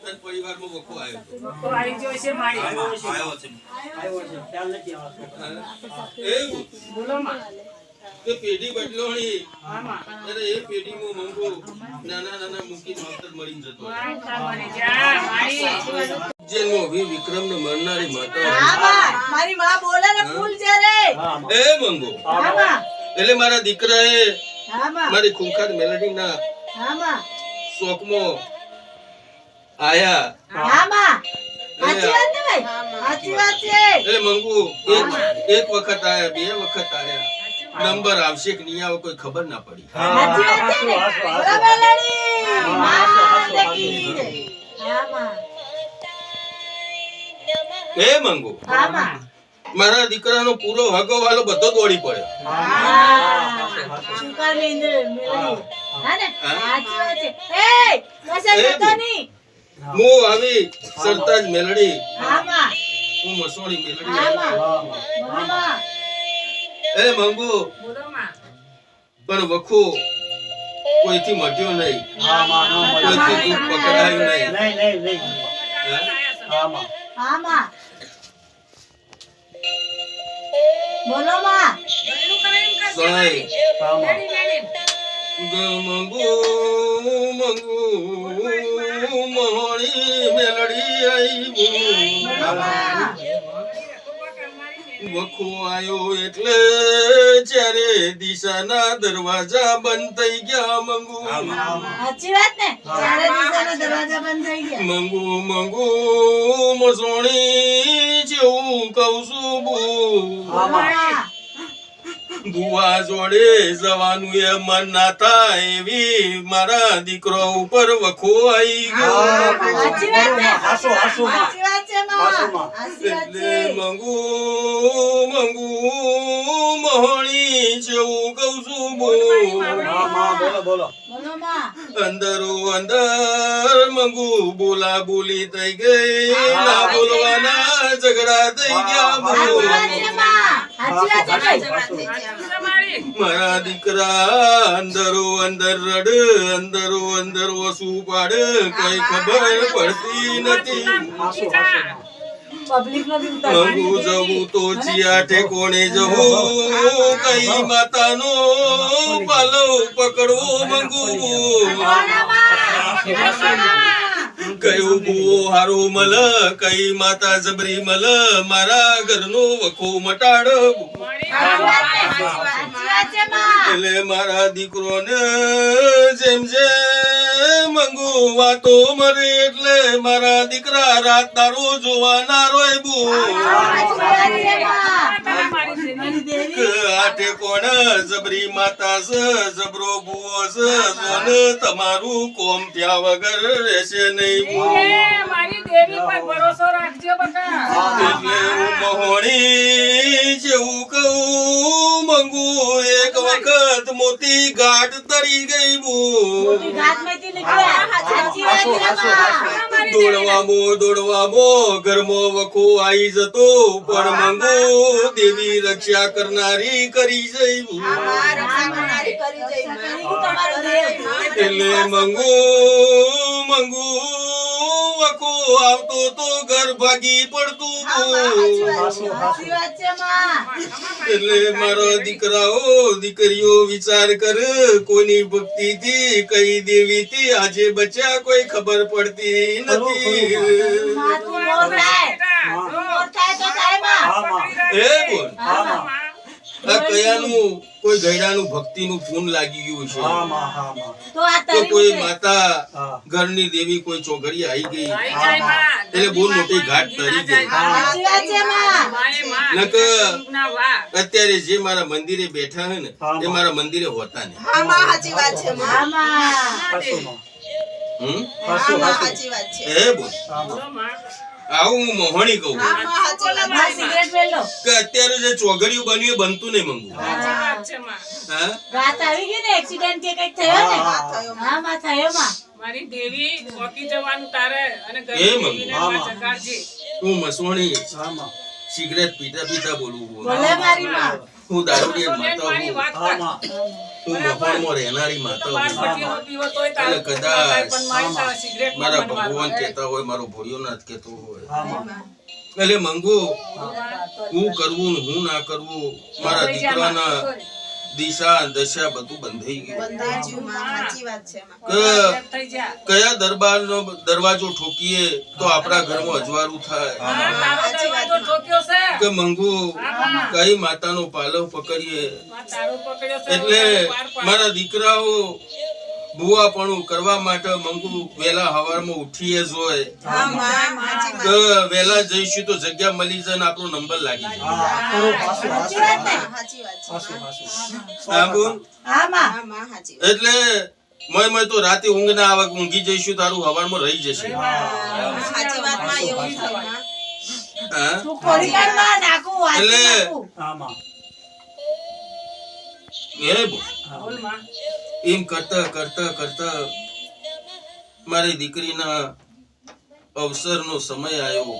તન પરિવારમાં વખો આવ્યો તો તો આવી ગયો છે મારી આવ્યો છે ખ્યાલ નથી આવતો. એવું બોલો માં કે પેઢી બદલોણી હા માં અરે એ પેઢીમાં મંગો નાના નાના મૂકી માવતર મળી જતો માતા મરી જા મારી જેનો વિક્રમ ને મરનારી માતા હા માં મારી માં બોલે ને ફૂલ છે રે એ મંગો હા માં એટલે મારા દીકરાએ હા માં મારી ખૂંખાર મેલડી ના હા માં શોકમાં આયા હા માં સાચી વાત ને ભાઈ સાચી વાત છે એટલે મંગુ એક વખત આયા બે વખત આયા નંબર આવશે કે નહીં આવે કોઈ ખબર ના પડી સાચી વાત છે ને બરાબર લડી માં દેખી હા માં એ મંગુ હા માં મારા દીકરાનો પૂરો હગો વાલો બધો દોડી પડ્યો શુકર મેંદર મેલડી હા ને સાચી વાત છે એ કશે જતો નહીં હું આવી સરતાજ મેલડી હા માં હું મસોડી મેલડી હા માં બોલો માં એ મંગુ બોલો માં પણ વખો કોઈથી મટ્યો નહીં કોઈથી દુઃખ પકડાયું નહીં નહીં. હે? હા માં. હા માં બોલો માં સણાઈ હા માં. મંગુ મંગુ મોહણી મેલડી આવી વખો આયો એટલે ચારે દિશાના દરવાજા બંધ થઈ ગયા મંગુ સાચી વાત ને ચારે દિશાના દરવાજા બંધ થઈ ગયા મંગુ મંગુ મસોણી જેવું કઉ છું બુવા જોડે જવાનું એ મન ના થાય એવી મારા દીકરો ઉપર વખો આવી ગયો સાચી વાત ને હાસો, હાસો માં. સાચી વાત છે માં હાસો માં. સાચી વાત એટલે છે મંગુ મંગુ મોહણી જેવું કઉ છું હા માં. બોલો બોલો. બોલો માં અંદરો અંદર મંગુ બોલા બોલી થઈ ગઈ ના બોલવાના ઝઘડા થઈ ગયા સાચી વાત છે મંગુ માં સાચી વાત છે ભાઈ મારા દીકરા અંદરો અંદર રડ અંદરો અંદર વસુ પાડ કઈ ખબર પડતી નથી હાસો, હાસો માં. પબ્લિક નો બી ઉતાર મંગુ જવું તો ચિયા ઠેકોણે જવું કઈ માતાનો પાલવ પકડવો મંગુ કયું બુઓ હારો મલ કઈ માતા જબરી મલ મારા ઘરનો વખો મટાડ એટલે મારા દીકરોને જેમ જેમ મંગુ વાતો મરે એટલે મારા દીકરા રાત દારો જોવાના રોય બુ આઠે કોણ જબરી માતા છે જબરો બુઓ છે જોને તમારું કોમ ત્યાં વગર રહેશે નહીં બુ મારી દેવી પર ભરોસો રાખજો બકા એટલે હું મોહણી જેવું કહું મંગુ એક વખત મોતી ઘાટ તરી ગઈ બુ દોડવામો ઘરમો વખો આવી જતો પણ મંગુ દેવી રક્ષા કરનારી કરી જઈ બુ એટલે મંગુ મંગુ વખો આવતો તો ઘર ભાગી પડતું બુ એટલે મારો દીકરાઓ દીકરીઓ વિચાર કર કોની ભક્તિ થી કઈ દેવી થી આજે બચ્યા કોઈ ખબર પડતી નથી એ બોલ હા માં. આ કયાનું કોઈ ગયડાનું ભક્તિનું પૂન લાગી ગયું છે હા માં. હા માં. તો કોઈ માતા હા. ઘરની દેવી કોઈ ચોઘડી આવી ગઈ એટલે બહુ મોટી ઘાટ તરી ગઈ નક અત્યારે જે મારા મંદિરે બેઠા હે ને એ મારા મંદિરે હોતા ને હાસો માં. હાસો, હાસો. એ બોલ હા માં. આવું હું મોહણી કહું કે અત્યારે જે ચોઘડિયું બન્યું એ બનતું નહીં મંગુ હા રાત આવી ગઈ ને એક્સિડન્ટ કે કઈક થયો ને હા માં થયો માં મારી દેવી ચોકી જવાનું તારે અને એમ? ગરીબીને હા, માં જગાડજે હું મસવણી હા માં. સિગરેટ પીતા પીતા બોલવું બોલે મારી માં હું દારૂડિયા બસો બેન મારી માતા વાત હા કર. માં હું મહોલમાં રહેનારી માતા બાર હું પટ્ટીઓ પીવો તોય તારે એટલે કદાચ પણ મારી તારે સિગરેટ ન મારા બનવાનું. ભગવાન કહેતા હોય મારો ભોળિયોનાથ કહેતો હોય હા માં એટલે મંગુ હું કરવું ને હું ના કરવું મારા દીકરાના દિશા દશા બધું બંધાઈ ગયું બંધાયું માં સાચી વાત છે માં થઈ જા. કયા દરબારનો દરવાજો ઠોકીએ તો આપણા ઘરમાં અજવાળું થાય હા, તારો દરવાજો ઠોક્યો છે. કે મંગુ હા, કઈ માતાનો પાલવ પકડીએ માં તારો પકડ્યો છે. એટલે પાર પાડ. મારા દીકરાઓ ભૂવાપણું કરવા માટે મંગુ વેલા હવારમાં ઉઠીએ જ હોય હા માં સાચી કે વાત વેલા જઈશું તો જગ્યા મળી જાય ને આપણો નંબર લાગી જાય હા કરો હાસુ હાસુ સાચી વાત ને? હાસુ હાસુ હા બોલ હા માં હા માં સાચી વાત એટલે મય તો રાતે ઊંઘ ના આવે ઊંઘી જઈશું તારું હવારમાં રહી જશે સાચી વાત માં એવું થાય માં હા તું કોરી કરવા નાખું વાંચી એટલે- નાખું હા માં એ બોલ બોલ માં. એમ કરતા કરતા કરતા મારી દીકરીના અવસરનો સમય આવ્યો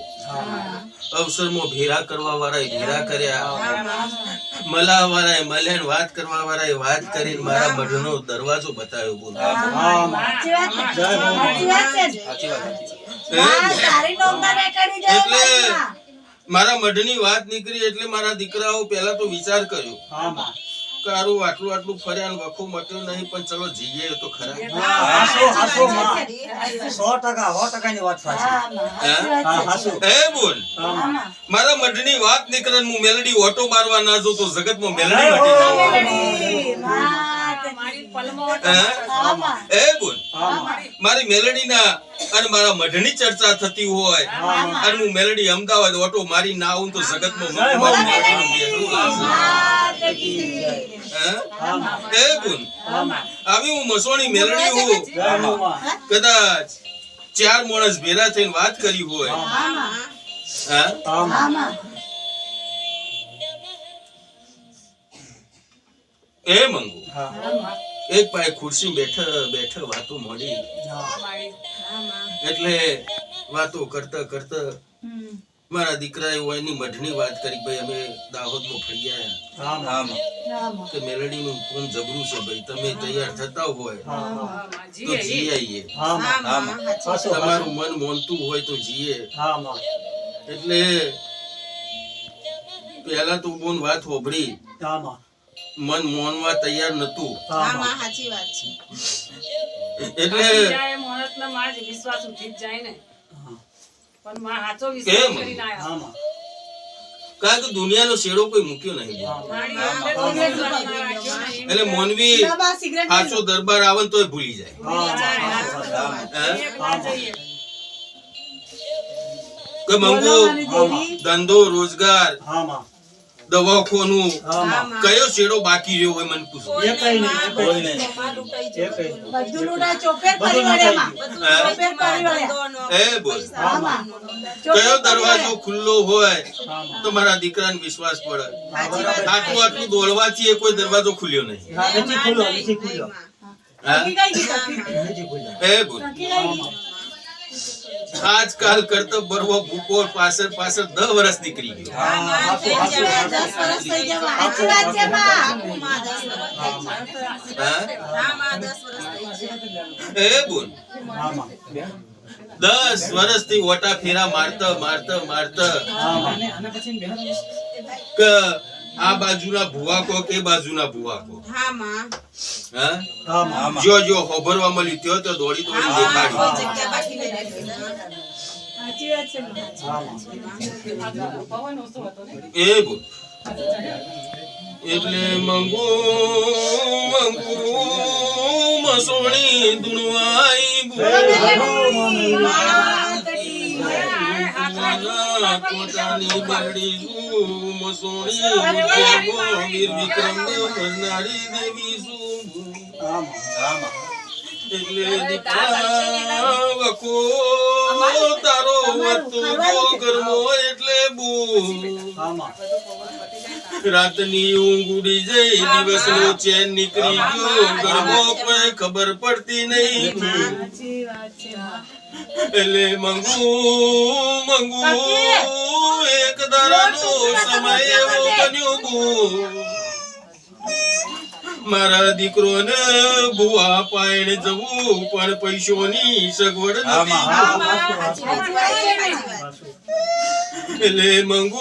અવસરમાં ભેરા કરવા વાળાએ ભેરા કર્યા મળવા વાળાએ મળ્યા ને વાત કરવા વાળાએ વાત કરીને મારા મઢનો દરવાજો બતાવ્યો બોલ હા માં સાચી વાત ને? જય હો માં. સાચી વાત છે ને? માં, તારી નોંધને કરી દે એટલે મારી માં. મારા મઢની વાત નીકળી એટલે મારા દીકરાઓ પહેલા તો વિચાર કર્યો હા માં કે આરું આટલું આટલું ફર્યા ને વખો મટ્યો નહીં પણ ચલો જઈએ તો ખરા હાસુ હાસુ માં 100% ની વાત સાચી હા માં, સાચી વાત હા છે. હાસુ એ બોલ હા હા માં માં. મારા મઢની વાત નીકળે ને હું મેલડી ઓટો મારવા ના જો તો જગતમાં મેલડી મટી જાવ મેલડી, માં, તે- મારી પલમો હા માં. એ બોલ હા માં મારી મેલડીના અને મારા મઢની ચર્ચા થતી હોય અને હું મેલડી અમદાવાદ ઓટો મારી ના આવું તો જગતમાં જય હો મઢમાં મેલડી. બેઠું લાગે. માં, તે કી. હે? હા માં એ બોલ હા માં આવી હું મસોણી મેલડી હું જય હો માં કદાચ 4 માણસ ભેરા થઈને વાત કરી હોય હા માં. હા હા હા માં માં. એ મંગુ હા એક પાસે ખુરશી બેઠા વાતો મળી એટલે વાતો કરતા કરતા હમ. મારા દીકરાએ એની મઢની વાત કરી ભાઈ અમે દાહોદમાં ફરી આયા હા માં હા માં. કે મેલડીનું કોણ જબરું છે ભાઈ તમે તૈયાર થતા હોય હા તો જી આવીએ હા હા માં હાસુ તમારું મન મોનતું હોય તો જીએ હા માં એટલે પહેલા તો બોન વાત હોભળી હા માં મન મોનવા તૈયાર નતું હા હા માં માં સાચી વાત છે એટલે માણસના માં જ વિશ્વાસ ઉઠી જ જાય ને હા. પણ માં સાચો કેમ? વિશ્વાસ કરીને આયા. હા માં કારણ કે દુનિયાનો શેડો કોઈ મૂક્યો નહીં મારી અંદર તો વિશ્વાસ ના રાખ્યો ને એમ એટલે મોનવી બાબા, સિગરેટ સાચો દરબાર આવે ને તોય ભૂલી જાય હા હે? એક વાર જઈએ. કે મંગુ બોલાવાની દેવી. ધંધો રોજગાર હા માં દવાખોનું હા માં કયો શેડો બાકી રહ્યો હોય મને પૂછો એ કઈ નહીં કોઈ નહીં એ કઈ નહીં. બધું લૂંટાય, ચોફેર બધું પરિવારેમાં. લૂંટાઈ ચોફેર પરિવારે. એ બોલ હા માં. કયો દરવાજો ખુલ્લો હોય હા માં તો મારા દીકરાને વિશ્વાસ પડે સાચી વાત. આટલું આટલું દોડવાથી એ કોઈ દરવાજો ખુલ્યો નહીં હા, નથી ખુલ્લો નથી ખુલ્લો હા? નક્કી કઈ ગઈ, નક્કી. નથી ખુલ્લો એ બોલ નક્કી કઈ ગઈ. આજકાલ કરતો બરવો ભૂકો પાછળ 10 વર્ષ નીકળી ગયો હા હાસુ હાસુ 10 વર્ષ થઈ ગયા. સાચી વાત છે માં. હા? એ બોલ હા માં 10 વર્ષથી ઓટા ફેરા મારતા હા માં કે આ બાજુના ભુવાકો કે બાજુના ભુવાકો હા માં હા હા માં જો હોભરવા મળ્યું ત્યો તો દોડી દેખાડ્યું જગ્યા બાકી નહીં રહેતી. સાચી વાત છે માં. હા માં પવન ઓછો હતો ને. એ બોલ એટલે મંગુ મસોણી દુણવાઈ માં, તે કી. પોતાની બરડી છું મસોણી વીર વિક્રમ મરનારી દેવી છું હા માં એટલે દીકરા વખો તારો વતો ગરમો એટલે બુ હા માં રાતની ઊંઘ ઉડી જઈ દિવસનો ચેન નીકળી ગયો ગરમો કોઈ ખબર પડતી નહીં સાચી વાત છે માં. એટલે મંગુ એક દારાનો સમય એવો બન્યો બો મારા દીકરોને બુઆ પાયણે જવું પણ પૈસોની સગવડ નથી એટલે મંગુ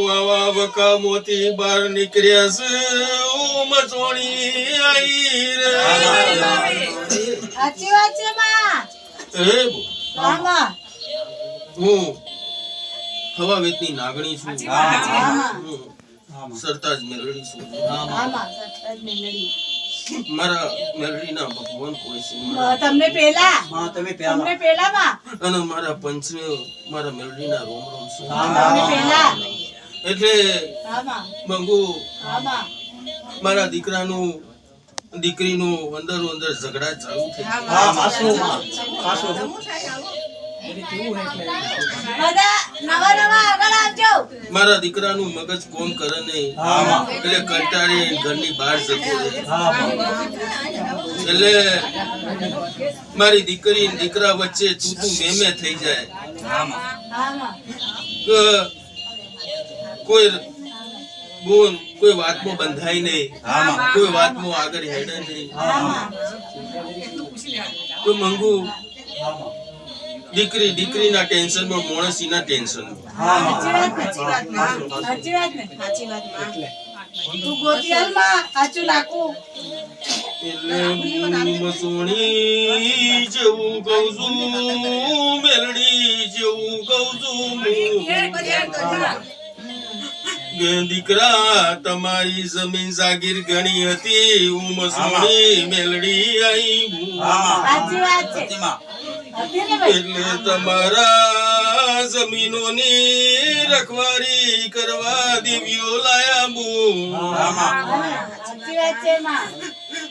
આવા વકામોથી બહાર નીકળ્યા છે ઓ મચોણી આઈ રે સાચી વાત છે માં હે બો હા માં હું હવા વેતની નાગણી છું હા હું સરતાજ મેલડી છું માં સતત મેલડી મારા મેલડીના ભગવાન કોઈ છે તમને પેલા માં તમે તમને પહેલા પેલા માં અને મારા પંચને મારા મેલડીના રોમ રોમ છે તમને પેલા એટલે હા માં મંગુ હા માં મારા દીકરીનું અંદરો અંદર ઝઘડા ચાલુ થઈ હા હાસુ માં હાસુ બધા નવા નવા આગળ આવજો મારા દીકરાનું મગજ કોમ કરે નહીં હા માં એટલે કંટાળી ઘરની બહાર જતો રહે હા માં એટલે મારી દીકરી અને દીકરા વચ્ચે તું મેમે થઈ જાય હા માં હા માં કે કોઈ વાતમાં બંધાય નહીં હા માં કોઈ વાતમાં આગળ હેડે નહીં હા માં તો મંગુ હા માં દીકરીના ટેન્શનમાં માણસીના ટેન્શનમાં હા માં સાચી વાત ને સાચી વાત ને સાચી વાત તું ગોતિયાલ માં સાચું નાખું એટલે મસોણી જેવું કહું છું મેલડી જેવું કહું છું દીકરા તમારી જમીન જાગીર ઘણી હતી હું મસોણી મેલડી આવી સાચી વાત છે હતી ને ભાઈ એટલે તમારા જમીનોની રખવારી કરવા દેવીઓ લાયા સાચી વાત છે માં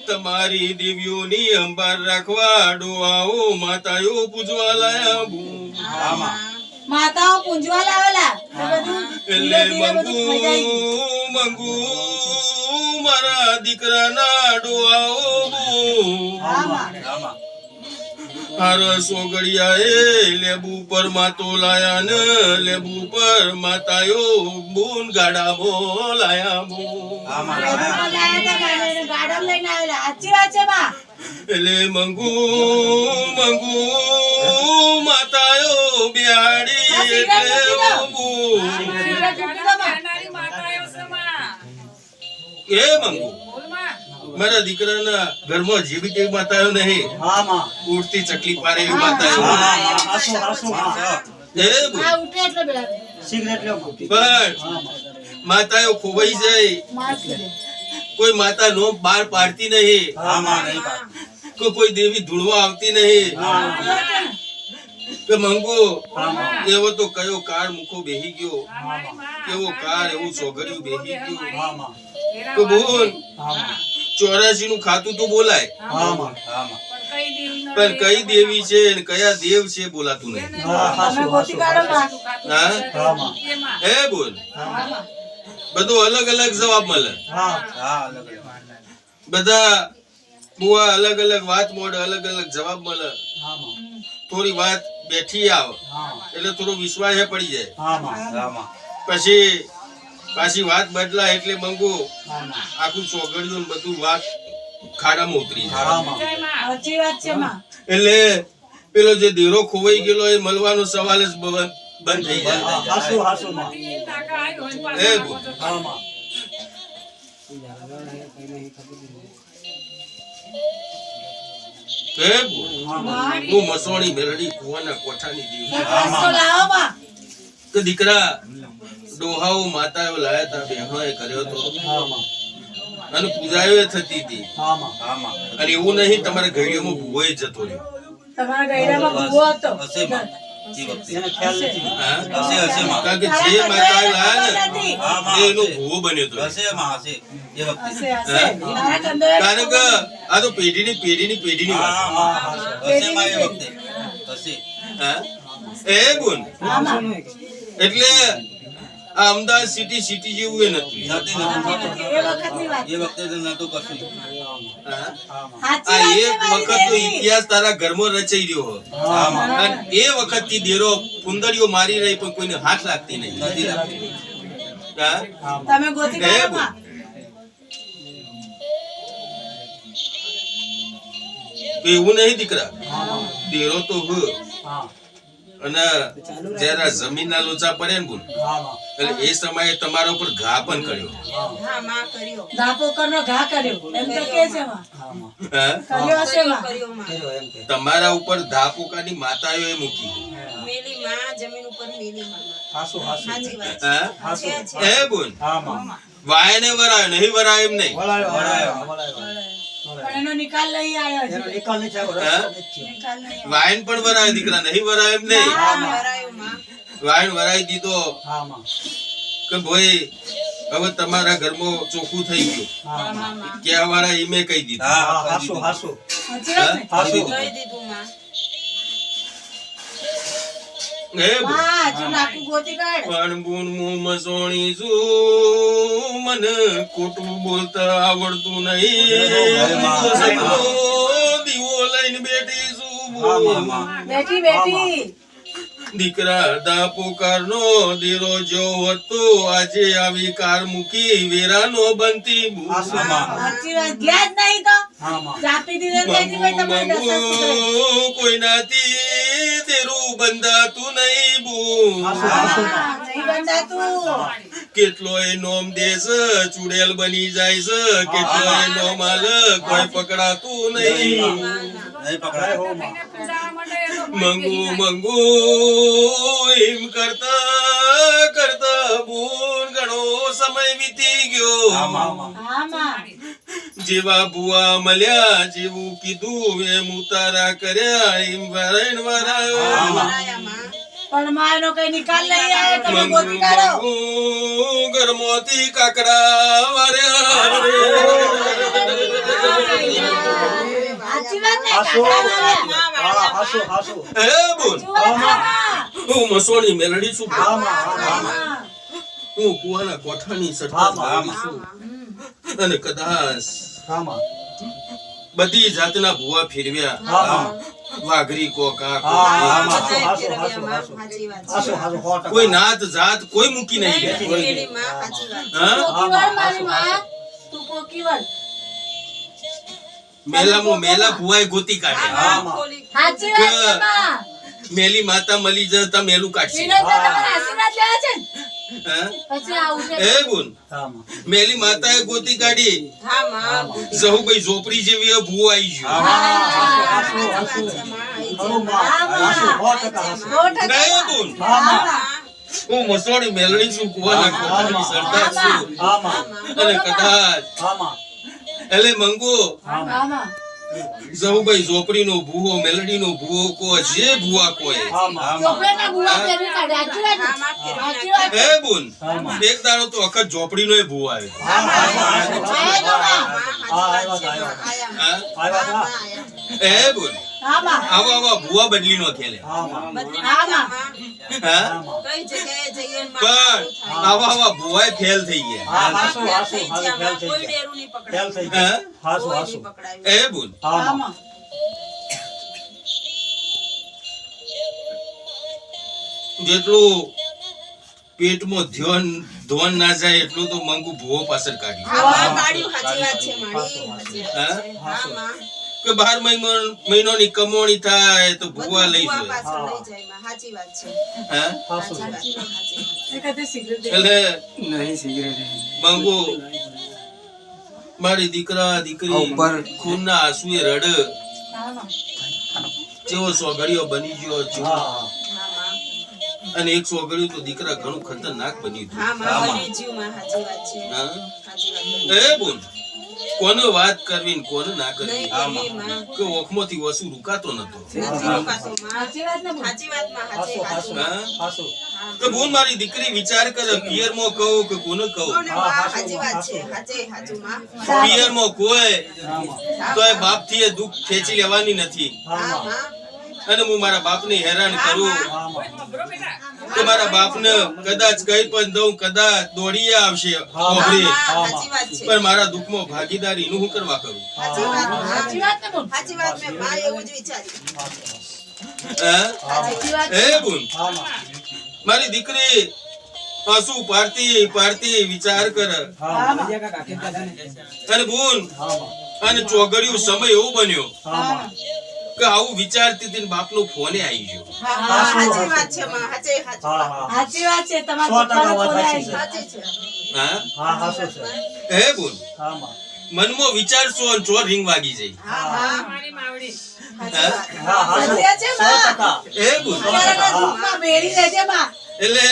તમારી દેવીઓની અંબાર રાખવા ડોઆઓ માતાઓ પૂજવા લાયા માતાઓ પૂંજવા લાવેલા તો બધું ધીરે ધીરે બધું થઈ જાય મંગુ મારા દીકરાના ડોઆઓ હા માં હાર સોગડિયાએ લેબુ પર માતો લાયા ને લેબુ પર માતાયો બૂન ગાડામો લાયા બો ગાડામાં લઈને આવેલા સાચી વાત છે માં એટલે મંગુ માતાયો બિહાડી એટલે બૂન એ મંગુ મારા દીકરાના ઘરમાં જેવી તેવી માતાઓ નહીં હા માં ઉડતી ચકલી પારે એવી માતાઓ હાસુ હાસુ માં એ બો આ ઉઠે એટલે બેડા સિગરેટ લ્યો માં પણ માતાઓ ખોવાઈ જાય મારતી દે કોઈ માતા નો બાર પાડતી નહીં હા માં નહીં પાડ કોઈ દેવી ધૂળવા આવતી નહીં કે મંગુ એવો તો કયો કાળ મુખો બેહી ગયો કેવો કાળ એવું સોગડિયું બેહી ગયું હા માં તો બોલ હા માં 84 નું ખાતું તો બોલાય હા માં હા માં પણ કઈ દેવી છે અને કયા દેવ છે બોલાતું નહીં હા હાસુ તમે ગોતી હાસુ કાઢો માં હા હા માં હે બોલ બધો અલગ અલગ જવાબ મળે હા હા અલગ અલગ બધા બુઆ અલગ અલગ વાત મોડે અલગ અલગ જવાબ મળે હા માં થોડી વાત બેઠી આવે હા એટલે થોડો વિશ્વાસ પડી જાય હા માં હા માં પછી પાછી વાત બદલાય એટલે મંગુ હા માં આખું ચોગડિયું ને બધું વાત ખાડામાં ઉતરી જાય હા માં સાચી વાત છે માં એટલે પેલો જે દેરો ખોવાઈ ગયેલો એ મળવાનો સવાલ જ બંધ થઈ જાય હાસુ હાસુ માં એ બોલ હા માં એ બોલ હું મસોણી મેલડી કુવાના કોઠાની દેવી રસ્તો લાવો માં તો દીકરા ડોહાઓ માતાઓ લાયા તા બહેનોએ કર્યો તો હા માં અને પૂજાઓ થતી હતી હા માં હા માં અને એવું નહીં તમારા ઘડિયામાં ભૂવોય જતો રહ્યો તમારા ગયડામાં ભૂવો હતો એને ખ્યાલ નથી હા? હશે માં. કારણ કે જે માતાએ લાયા નથી. ને એ એનો ભૂવો બન્યો હતો હશે માં હશે એ વખતે હશે હશે તારા કંદોએ કારણ કે આ તો પેઢીની વાત હા માં હશે માં એ વખતે હશે હા? એ બોલ આમાં એટલે આ અમદાવાદ સિટી જેવું એ નથી નથી એ વખતની વાત એ વખતે તો નતું કશું હા? સાચી આ વાત છે એક મારી વખત તો દેવી. ઇતિહાસ તારા ઘરમાં રચાઈ રહ્યો હા માં અને એ વખત થી દેરો ફુંદડીઓ મારી રહી પણ કોઈને હાથ લાગતી નહીં નથી લાગતી હા? તમે ગોતી કાઢો હે, માં. એવું નહીં દીકરા દેરો તો હ અને જયારે આ જમીનના લોચા પડે ને બોલ એટલે એ સમયે તમારા ઉપર ઘા પણ કર્યો હા માં કર્યો ધાપો કરનો ઘા કર્યો એમ તો કે છે માં. હા? કર્યો હશે માં. કર્યો માં તમારા ઉપર ધાપુકાની માતાઓએ મૂકી મેલી માં જમીન ઉપર મેલી માં સાચી વાત હા? છે છે એ બોલ વાયને વરાયો નહીં વરાયો એમ નહીં પણ એનો નિકાલ લઈ આવ્યો છે. હા? વાયન પણ વરાયો દીકરા નહીં વરાયો એમ નહીં કરાયો માં વાયન વરાઈ દીધો કે ભાઈ હવે તમારા ઘરમાં ચોખ્ખું થઈ ગયું કે અમારા ઈમે કહી દીધું હા સાચી વાત ને? કહી દીધું માં હે બોલ. હા હજુ નાખું ગોતી કાઢ. પણ બુન મું મસોણી છું મને ખોટું બોલતા આવડતું નહીં સગનો દીવો લઈને બેઠી છું બોલ. બેઠી બેઠી. દીકરા હતા પોકારનો દેરો જો હતો આજે આવી કાર મૂકી વેરાનો બનતી બોલ. સાચી વાત. ગયા જ નહીં તો ચાપી દીધે ને બેઠી બેઠી તમારે દસ દસ સુધરે. કોઈનાથી દેરું બંધાતું નહીં બોલ. નહીં બંધાતું. કેટલો એ નોમ દેશ ચુડેલ બની જાય છે કેટલો એ નોમ હાલ કોઈ પકડાતું નહીં નહીં પકડાય મંગુ મંગુ એમ કરતા કરતા બોલ ઘણો સમય વીતી ગયો હા માં. જેવા ભુવા મળ્યા જેવું કીધું એમ ઉતારા કર્યા એમ વરણ વરાયો કરાયા માં પણ માં એનો કઈ નિકાલ લઈ આવ્યો તમે મંગુ ગોતી કાઢો. મંગુ ઘરમાંથી કાકડા વાર્યા સાચી વાત ને? કાકા માર્યા. હે બોલ સાચી વાત છે હું મસોણી મેલડી છું માં. હું કુવાના કોઠાની સરદાર છું અને કદાચ બધી જાતના ભુવા ફેરવ્યા વાઘરી કોકા બધાય ફેરવ્યા માં સાચી વાત છે કોઈ નાત જાત કોઈ મૂકી નહીં મેલી માં સાચી વાત હા પોકીવળ મારી માં. તું પોકીવળ. મેલા ભુવાએ ગોતી કાઢ્યા હા માં ખોલી સાચી વાત છે માં. મેલી માતા મળી જતા મેલું કાઢશે વિનોદ તો તમારા આશીર્વાદ લેવા છે ને? હા? પછી આવું છે. હે બોલ મેલી માતાએ ગોતી કાઢી હા માં જહુભાઈ ઝોપડી જેવી એ ભૂવો આવી ગયો સાચી વાત છે માં નહીં બોલ હું મસોણી મેલડી છું કુવાના કોઠાની સરદાર છું અને કદાચ એટલે મંગુ જહુભાઈ ઝોપડીનો ભૂવો મેલડીનો ભૂવો કો જે ભૂવા કોઈ ચોપડાના બુવા પહેરી કાઢ્યા. સાચી વાત ને? સાચી વાત. હે બોલ એક દાડો તો અખત ઝોપડીનો એ ભૂવો આવ્યો હા? હે બોલ હા માં. આવા ભૂવા બદલી નો ખેલે હા માં. હા કઈ જગ્યાએ જઈએ ને માં પણ આવું થાય. આવા ભૂવાય ફેલ થઈ ગયા આમાં ફેલ થઈ ગયા માં કોઈ ડેરું નહીં પકડાયું હા કોઈ નહીં પકડાયું હે બોલ હા માં. જેટલું પેટમાં ધોન ના જાય એટલું તો મંગુ ભૂવો પાછળ કાઢ્યું આમાં કાઢ્યું સાચી વાત છે મારી સાચી વાત છે. હા માં કે 12 મહિનોની કમોણી થાય તો ભૂવા લઈ ભૂવા જાય પાછળ લઈ જાય માં સાચી વાત છે હા સાચી વાત છે સાચી વાત છે. એકાદે સિગરેટ દે. એટલે મંગુ મારી દીકરા દીકરી ખૂનના આંસુએ રડ હા માં. જેવો સોગડીઓ બની ગયો છો હા માં અને એક સોગડીઓ તો દીકરા ઘણું ખતરનાક બની ગયું હા માં બની જીવ માં સાચી વાત છે હા સાચી વાત એ બોલ કોને વાત કરવી ને કોને ના કરવી નહીં કરવી માં કે ઓખમાંથી વસુ રૂકાતો નતો નથી રોકાતો માં સાચી વાત ને બોલ. સાચી વાત માં સાચી વાત હા તો બોલ મારી દીકરી વિચાર કરે પિયરમાં કહું કે કોને કહું કોને માં સાચી વાત છે સાચી સાચું માં પિયરમાં કોઈ તો એ બાપ થી દુઃખ ખેંચી લેવાની નથી હા માં અને હું મારા બાપને હેરાન કરું હા માં સાંભળો બેટા. કે મારા બાપને કદાચ કઈ પણ દઉં કદાચ દોડી આવશે ઓભરી. સાચી વાત છે પણ મારા દુઃખમાં ભાગીદારી નું હું કરવા કરું સાચી વાત સાચી વાત ને બોલ. સાચી વાત મેં બા એવું જ વિચાર્યું હે? સાચી વાત હે બોન હા માં મારી દીકરી આંસુ પાડતી પાડતી વિચાર કર હા માં અને બોન હા માં અને ચોગડિયું સમય એવો બન્યો હા માં કે આવું વિચારતી હતી ને બાપનો ફોને આવી ગયો. હા સાચી વાત છે માં સાચી સાચી હા હા સાચી વાત છે 100% તમારા વાત પપ્પાનો સાચી છે. સાચી છે હા હા હાસો છે હે બોન હા માં મનમાં વિચારશો અને ચોર રીંગ વાગી જાય. હા હા મારી માવડી. સાચી વાત હા હાસો સત્ય છે માં. 100% હે બોન અત્યારના દુઃખમાં બેડી રહેજે માં. એટલે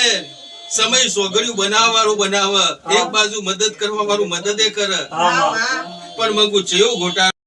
સમય સોગડિયું બનાવવા વાળું બનાવે એક બાજુ મદદ કરવા વાળું મદદે કરે હા માં હા પણ મંગુ જેવું ઘોટા